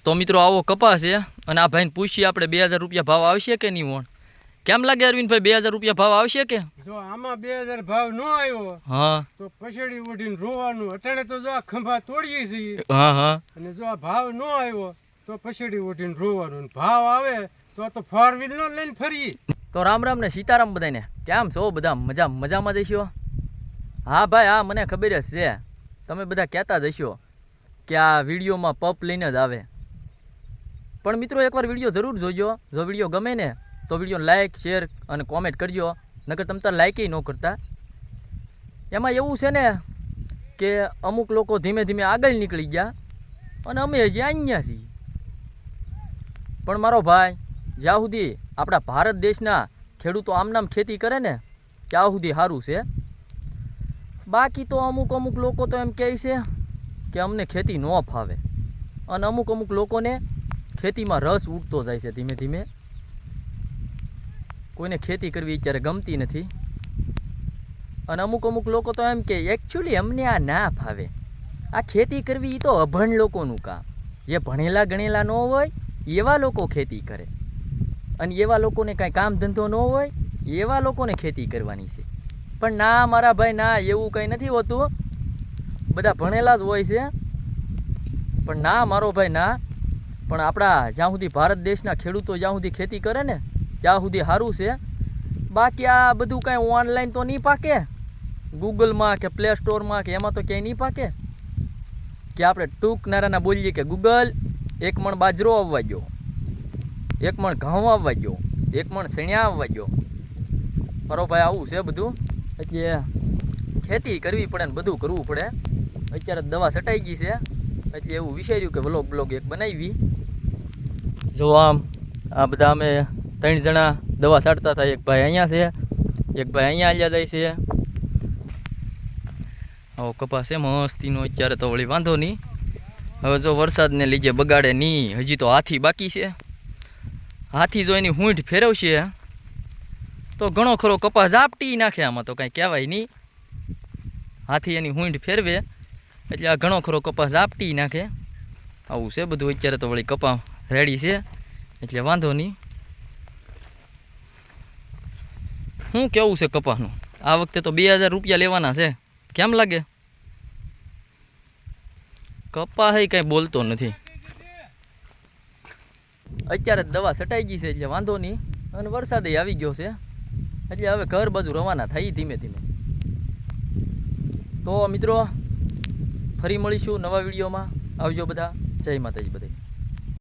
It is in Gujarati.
તો મિત્રો આવો કપાસ છે અને આ ભાઈને પૂછીએ આપણે 2000 રૂપિયા ભાવ આવશે કે નહીં વણ કેમ લાગે અરવિંદભાઈ 2000 રૂપિયા ભાવ આવશે કે જો આમાં 2000 ભાવ ન આવ્યો હા તો પછડી ઉડીને રોવાનું અટાણે તો જો આ ખંભા તોડીએ છીએ હા અને જો આ ભાવ ન આવ્યો તો પછડી ઉડીને રોવાનું ભાવ આવે તો ફોર વ્હીલ નો લઈને ફરીએ તો રામ રામ ને સીતારામ બધાને કેમ છો બધા મજામાં જઈશો હા ભાઈ હા મને ખબર જ છે તમે બધા કહેતા જ હશો કે આ વિડીયોમાં પપ લઈને જ આવે પણ મિત્રો એકવાર વિડીયો જરૂર જોજો જો વિડીયો ગમે ને તો વિડીયો લાઇક શેર અને કોમેન્ટ કરજો નકર તમે તો લાઇકેય ન કરતા એમાં એવું છે ને કે અમુક લોકો ધીમે ધીમે આગળ નીકળી ગયા અને અમે હજી અહીંયા છીએ પણ મારો ભાઈ જ્યાં સુધી આપણા ભારત દેશના ખેડૂતો આમનામ ખેતી કરે ને ત્યાં સુધી સારું છે બાકી તો અમુક લોકો તો એમ કહે છે કે અમને ખેતી ન ફાવે અને અમુક લોકોને ખેતીમાં રસ ઉઠતો જાય છે ધીમે ધીમે કોઈને ખેતી કરવી અત્યારે ગમતી નથી અને અમુક લોકો તો એમ કે એકચ્યુઅલી અમને આ ના ફાવે આ ખેતી કરવી એ તો અભણ લોકોનું કામ જે ભણેલા ગણેલા ન હોય એવા લોકો ખેતી કરે અને એવા લોકોને કાંઈ કામ ધંધો ન હોય એવા લોકોને ખેતી કરવાની છે પણ ના મારા ભાઈ ના એવું કંઈ નથી હોતું બધા ભણેલા જ હોય છે પણ ના મારો ભાઈ ના પણ આપણા જ્યાં સુધી ભારત દેશના ખેડૂતો જ્યાં સુધી ખેતી કરે ને ત્યાં સુધી સારું છે બાકી આ બધું કાંઈ ઓનલાઈન તો નહીં પાકે ગૂગલમાં કે પ્લે સ્ટોરમાં કે એમાં તો ક્યાંય નહીં પાકે કે આપણે ટૂંક નારાના બોલીએ કે ગૂગલ 1 મણ બાજરો આવવા ગયો 1 મણ ઘઉં આવવા ગયો 1 મણ સણિયા આવવા ગયો મારો ભાઈ આવું છે બધું એટલે ખેતી કરવી પડે ને બધું કરવું પડે અત્યારે દવા છટાઈ ગઈ છે એટલે એવું વિચાર્યું કે બ્લોગ એક બનાવી જો આમ આ બધા અમે 3 જણા દવા છાંટતા હતા એક ભાઈ અહીંયા છે એક ભાઈ અહીંયા આલ્યા જાય છે આવો કપાસ છે મસ્તીનો અત્યારે તો વળી વાંધો નહીં હવે જો વરસાદને લીધે બગાડે નહીં હજી તો હાથી બાકી છે હાથી જો એની હૂંઠ ફેરવશે તો ઘણો ખરો કપાસ ઝાપટી નાખે આમાં તો કાંઈ કહેવાય નહીં હાથી એની હૂંઠ ફેરવે એટલે આ ઘણો ખરો કપાસ ઝાપટી નાખે આવું છે બધું અત્યારે તો વળી કપા રેડી છે એટલે વાંધો નહીં શું કેવું છે કપાસનું આ વખતે તો 2000 રૂપિયા લેવાના છે કેમ લાગે કપાસ કંઈ બોલતો નથી અત્યારે દવા છટાઈ ગઈ છે એટલે વાંધો નહીં અને વરસાદ આવી ગયો છે એટલે હવે ઘર બાજુ રવાના થઈ ધીમે ધીમે તો મિત્રો ફરી મળીશું નવા વિડીયોમાં આવજો બધા જય માતાજી બધાય